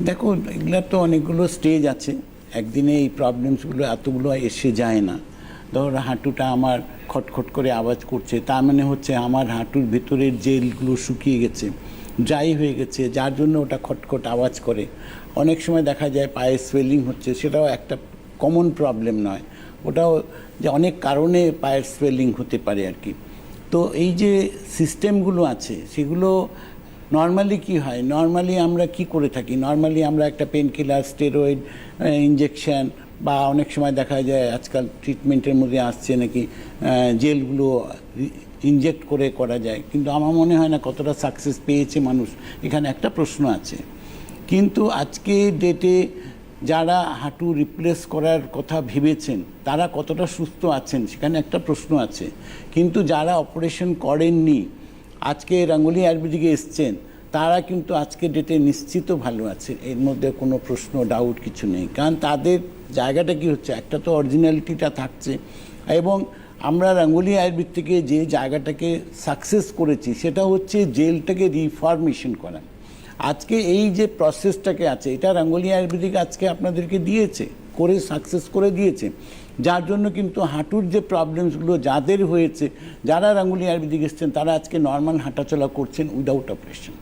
দেখো, এগুলার তো অনেকগুলো স্টেজ আছে। একদিনে এই প্রবলেমসগুলো এতগুলো এসে যায় না। ধরো হাঁটুটা আমার খটখট করে আওয়াজ করছে, তার মানে হচ্ছে আমার হাঁটুর ভিতরের জেলগুলো শুকিয়ে গেছে, ড্রাই হয়ে গেছে, যার জন্য ওটা খটখট আওয়াজ করে। অনেক সময় দেখা যায় পায়ে সোয়েলিং হচ্ছে, সেটাও একটা কমন প্রবলেম নয়, ওটাও যে অনেক কারণে পায়ের সোয়েলিং হতে পারে আর কি। তো এই যে সিস্টেমগুলো আছে সেগুলো নর্মালি কি হয়, নর্মালি আমরা কি করে থাকি, নর্মালি আমরা একটা পেন কিলার, স্টেরয়েড ইঞ্জেকশন, বা অনেক সময় দেখা যায় আজকাল ট্রিটমেন্টের মধ্যে আসছে নাকি জেলগুলো ইনজেক্ট করে করা যায়, কিন্তু আমার মনে হয় না কতটা সাকসেস পেয়েছে মানুষ, এখানে একটা প্রশ্ন আছে। কিন্তু আজকে ডেটে যারা হাঁটু রিপ্লেস করার কথা ভেবেছেন তারা কতটা সুস্থ আছেন সেখানে একটা প্রশ্ন আছে। কিন্তু যারা অপারেশন করেননি, আজকে রাঙ্গুলি আয়ুর্বেদিকে এসছেন, তারা কিন্তু আজকে ডেটে নিশ্চিত ভালো আছে, এর মধ্যে কোনো প্রশ্ন ডাউট কিছু নেই। কারণ তাদের জায়গাটা কি হচ্ছে, একটা তো অরিজিনালিটিটা থাকছে, এবং আমরা রাঙ্গুলি আয়ুর্বেদ থেকে যে জায়গাটাকে সাকসেস করেছি সেটা হচ্ছে জেলটাকে রিফরমেশন করা। আজকে এই যে প্রসেসটাকে আছে, এটা রাঙ্গুলি আয়ুর্বেদিক আজকে আপনাদেরকে দিয়েছে, করে সাকসেস করে দিয়েছে, যার জন্য কিন্তু হাঁটুর যে প্রবলেমসগুলো যাদের হয়েছে, যারা রাঙ্গুলি আয়ুর্বেদিক এসছেন তারা আজকে নর্মাল হাঁটাচলা করছেন উইদাউট অপারেশন।